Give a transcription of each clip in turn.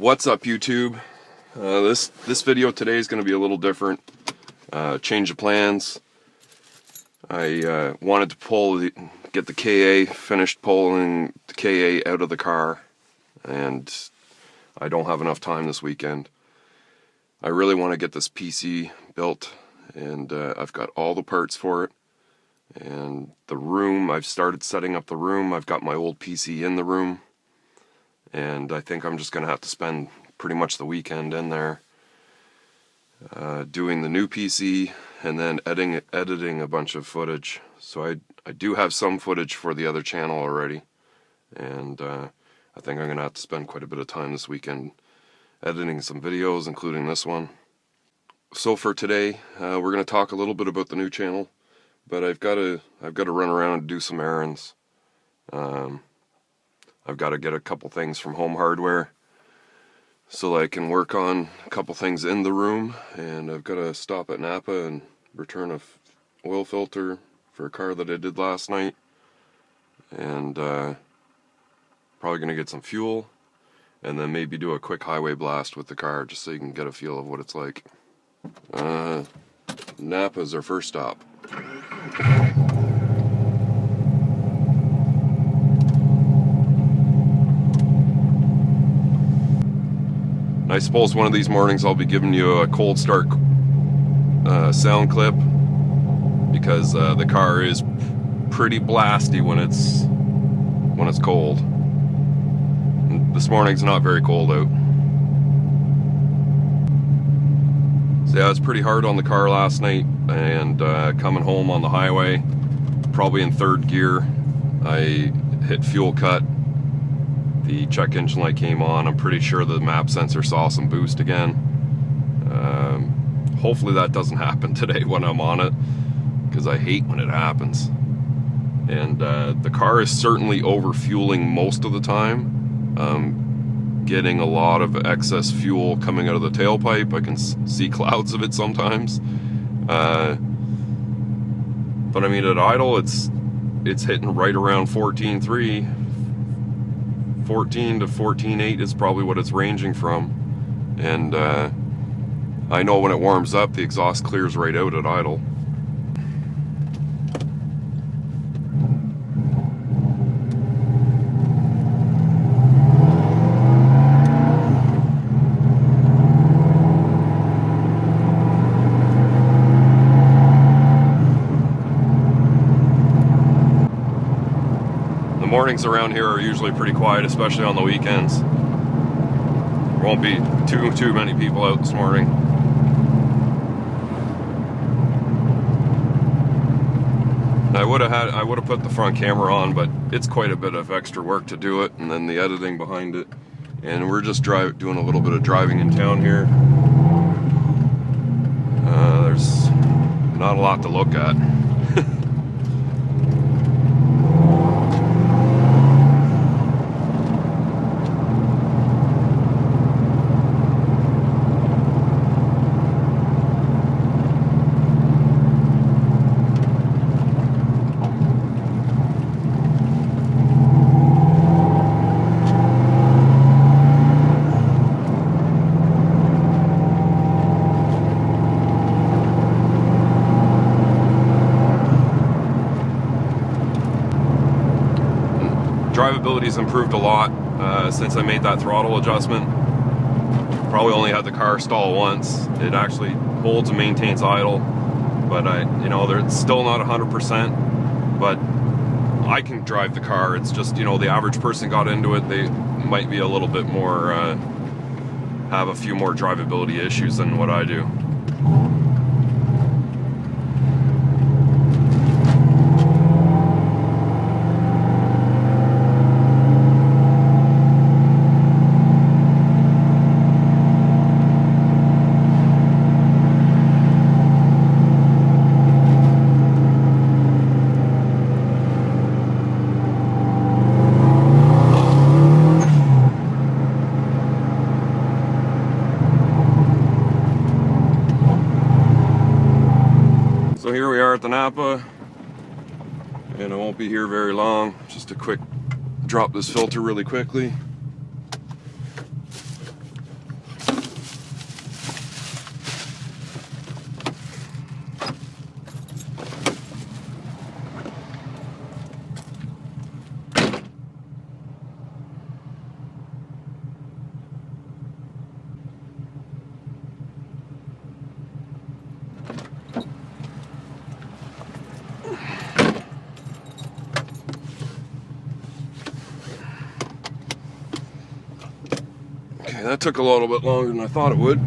What's up, YouTube? This video today is going to be a little different. Change of plans. I wanted to get the KA, finished pulling the KA out of the car, and I don't have enough time this weekend. I really want to get this PC built, and I've got all the parts for it. And the room, I've started setting up the room. I've got my old PC in the room, and I think I'm just going to have to spend pretty much the weekend in there doing the new PC and then editing a bunch of footage. So I do have some footage for the other channel already, and I think I'm going to have to spend quite a bit of time this weekend editing some videos, including this one. So for today, we're going to talk a little bit about the new channel, but I've got to run around and do some errands. I've got to get a couple things from Home Hardware so that I can work on a couple things in the room, and I've got to stop at Napa and return a oil filter for a car that I did last night, and probably going to get some fuel, and then maybe do a quick highway blast with the car just so you can get a feel of what it's like. Napa's our first stop. I suppose one of these mornings I'll be giving you a cold start sound clip, because the car is pretty blasty when it's cold. And this morning's not very cold out. So yeah, I was pretty hard on the car last night, and coming home on the highway, probably in third gear, I hit fuel cut. The check engine light came on. I'm pretty sure the map sensor saw some boost again. Hopefully that doesn't happen today when I'm on it, because I hate when it happens. And the car is certainly over-fueling most of the time. Getting a lot of excess fuel coming out of the tailpipe. I can see clouds of it sometimes. But I mean, at idle, it's hitting right around 14.3. 14 to 14.8 is probably what it's ranging from, and I know when it warms up the exhaust clears right out at idle. Mornings around here are usually pretty quiet, especially on the weekends. There won't be too many people out this morning. I would have put the front camera on, but it's quite a bit of extra work to do it, and then the editing behind it. And we're just doing a little bit of driving in town here. There's not a lot to look at. Drivability's improved a lot since I made that throttle adjustment. Probably only had the car stall once. It actually holds and maintains idle, but it's still not 100%. But I can drive the car. It's just, the average person got into it, they might be a little bit more, have a few more drivability issues than what I do. So here we are at the Napa, and I won't be here very long. Just a quick drop this filter really quickly. Okay, that took a little bit longer than I thought it would.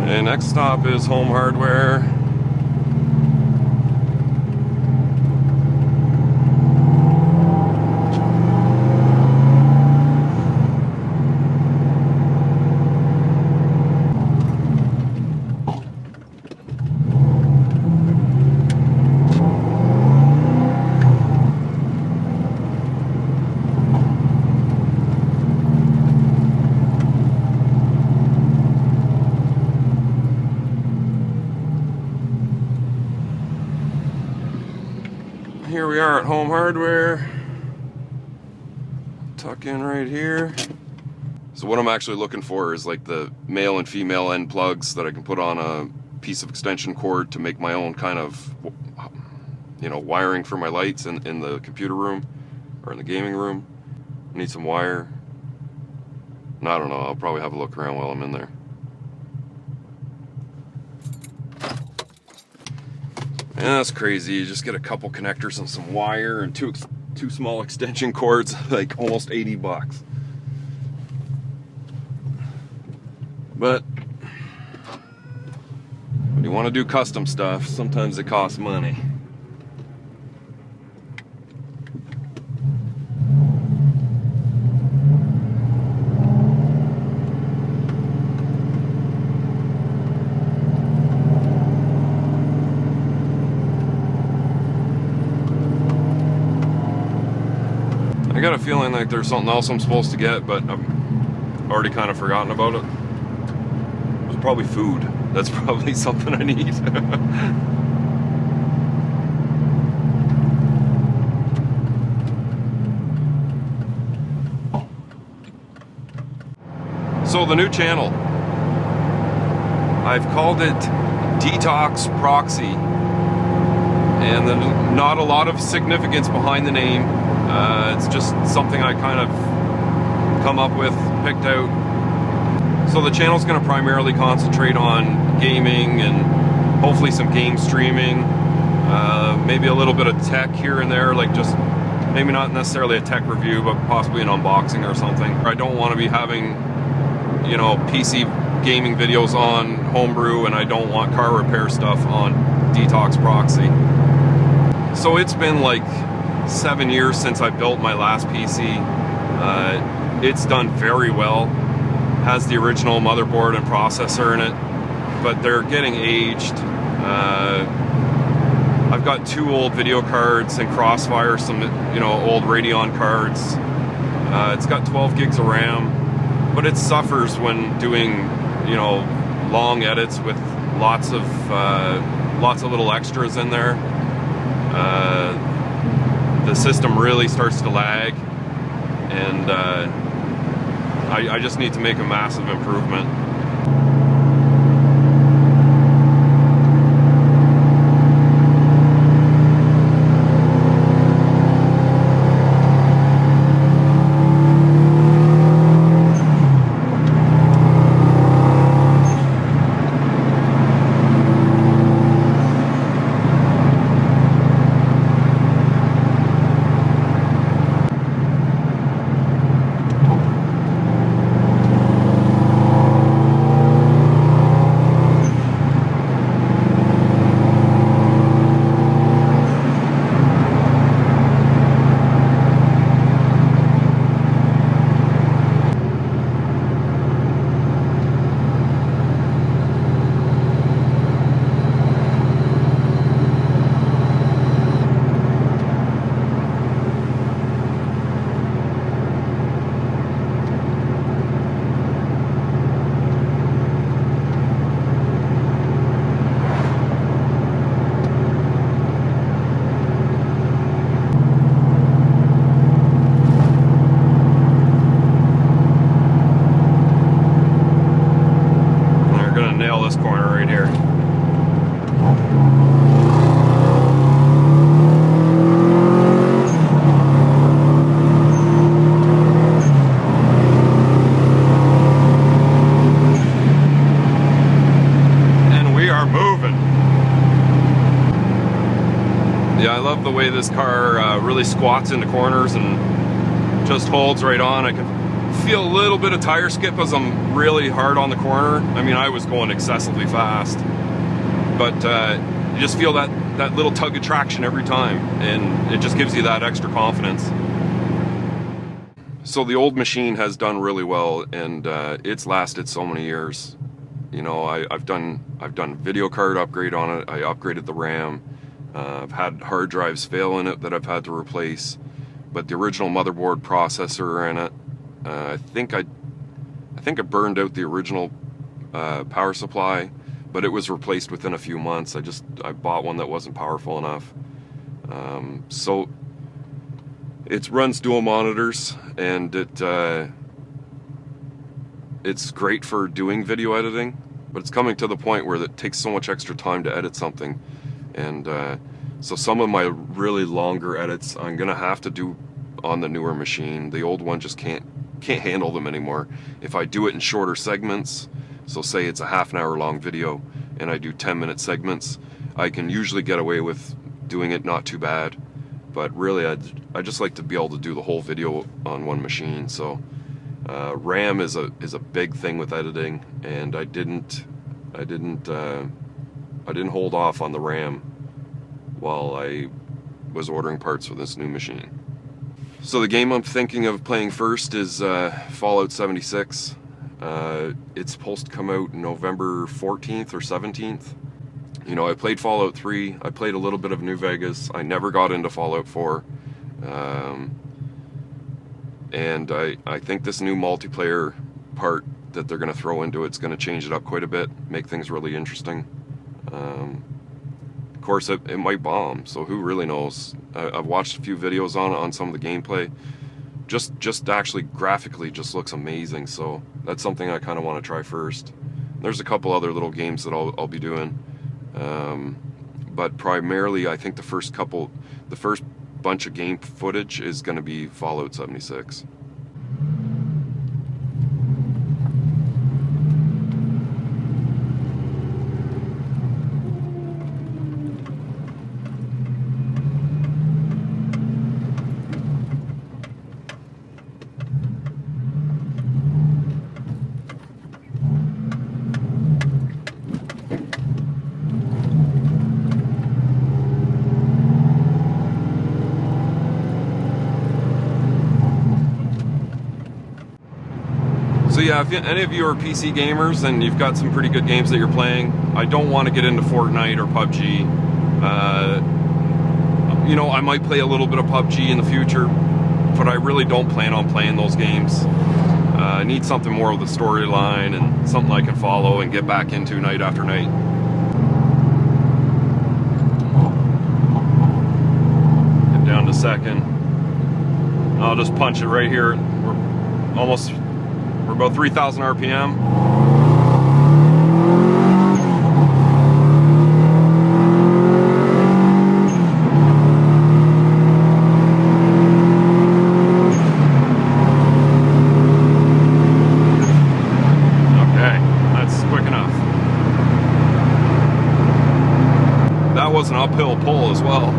And next stop is Home Hardware. Here we are at Home Hardware. Tuck in right here. So what I'm actually looking for is like the male and female end plugs that I can put on a piece of extension cord to make my own kind of, you know, wiring for my lights in the computer room or in the gaming room. I need some wire. And I don't know, I'll probably have a look around while I'm in there. Yeah, that's crazy. You just get a couple connectors and some wire and two small extension cords, like almost 80 bucks. But when you want to do custom stuff, sometimes it costs money. I got a feeling like there's something else I'm supposed to get, but I've already kind of forgotten about it. It was probably food. That's probably something I need. So the new channel, I've called it Detox Proxy, and there's not a lot of significance behind the name. It's just something I kind of come up with, picked out. So the channel's going to primarily concentrate on gaming and hopefully some game streaming, maybe a little bit of tech here and there, like just maybe not necessarily a tech review, but possibly an unboxing or something. I don't want to be having, you know, PC gaming videos on Homebrew, and I don't want car repair stuff on Detox Proxy. So it's been like 7 years since I built my last PC. It's done very well. Has the original motherboard and processor in it, but they're getting aged. I've got 2 old video cards and Crossfire, some, you know, old Radeon cards. It's got 12 gigs of RAM, but it suffers when doing, you know, long edits with lots of little extras in there. The system really starts to lag, and I just need to make a massive improvement. way this car really squats into corners and just holds right on. I can feel a little bit of tire skip as I'm really hard on the corner. I mean, I was going excessively fast, but you just feel that little tug of traction every time, and it just gives you that extra confidence. So the old machine has done really well, and it's lasted so many years. You know, I've done video card upgrade on it. I upgraded the RAM. I've had hard drives fail in it that I've had to replace, but the original motherboard processor in it, I think I burned out the original power supply, but it was replaced within a few months. I bought one that wasn't powerful enough. So it runs dual monitors, and it's great for doing video editing, but it's coming to the point where it takes so much extra time to edit something. And so some of my really longer edits I'm gonna have to do on the newer machine. The old one just can't handle them anymore. If I do it in shorter segments, so say it's a half an hour long video and I do 10-minute segments, I can usually get away with doing it not too bad. But really, I just like to be able to do the whole video on one machine. So RAM is a big thing with editing, and I didn't hold off on the RAM while I was ordering parts for this new machine. So the game I'm thinking of playing first is Fallout 76. It's supposed to come out November 14th or 17th. You know, I played Fallout 3, I played a little bit of New Vegas, I never got into Fallout 4. And I think this new multiplayer part that they're going to throw into it's going to change it up quite a bit, make things really interesting. Of course, it might bomb, so who really knows? I've watched a few videos on some of the gameplay. Just actually graphically just looks amazing, so that's something I kind of want to try first. There's a couple other little games that I'll be doing. But primarily I think the first bunch of game footage is going to be Fallout 76. So yeah, if any of you are PC gamers and you've got some pretty good games that you're playing, I don't want to get into Fortnite or PUBG. You know, I might play a little bit of PUBG in the future, but I really don't plan on playing those games. I need something more with a storyline and something I can follow and get back into night after night. Get down to second. I'll just punch it right here. We're about 3,000 RPM. Okay, that's quick enough. That was an uphill pull as well.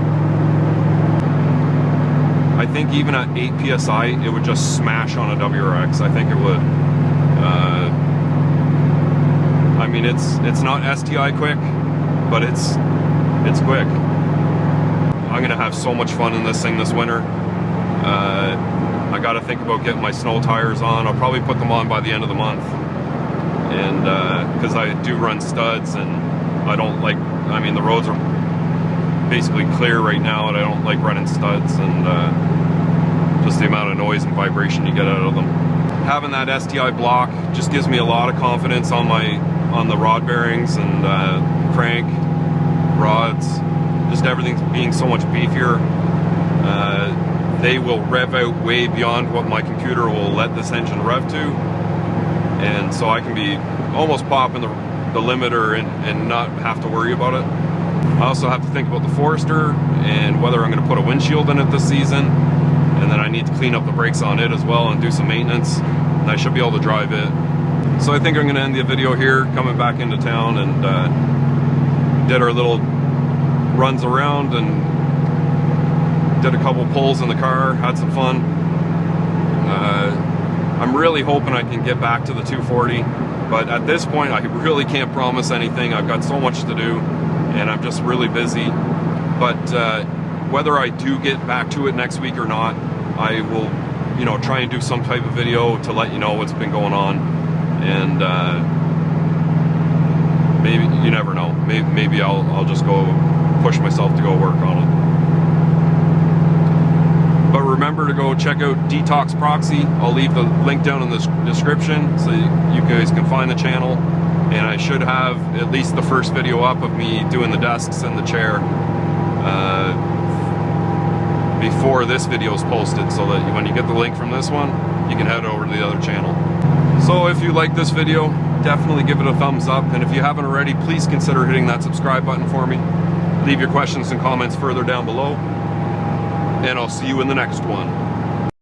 I think even at 8 PSI, it would just smash on a WRX. I think it would. I mean, it's not STI quick, but it's quick. I'm gonna have so much fun in this thing this winter. I got to think about getting my snow tires on. I'll probably put them on by the end of the month, and because I do run studs, and I don't like. I mean, the roads are basically clear right now, and I don't like running studs, and just the amount of noise and vibration you get out of them. Having that STI block just gives me a lot of confidence on the rod bearings and crank rods. Just everything's being so much beefier. They will rev out way beyond what my computer will let this engine rev to, and so I can be almost popping the limiter and not have to worry about it. I also have to think about the Forester and whether I'm going to put a windshield in it this season, and then I need to clean up the brakes on it as well and do some maintenance, and I should be able to drive it. So I think I'm going to end the video here, coming back into town, and did our little runs around and did a couple pulls in the car, had some fun. I'm really hoping I can get back to the 240, but at this point I really can't promise anything. I've got so much to do and I'm just really busy. But whether I do get back to it next week or not, I will, you know, try and do some type of video to let you know what's been going on. And maybe, you never know, maybe I'll just go push myself to go work on it. But remember to go check out Detox Proxy. I'll leave the link down in the description so you guys can find the channel. And I should have at least the first video up of me doing the desks and the chair before this video is posted, so that when you get the link from this one, you can head over to the other channel. So if you like this video, definitely give it a thumbs up. And if you haven't already, please consider hitting that subscribe button for me. Leave your questions and comments further down below. And I'll see you in the next one.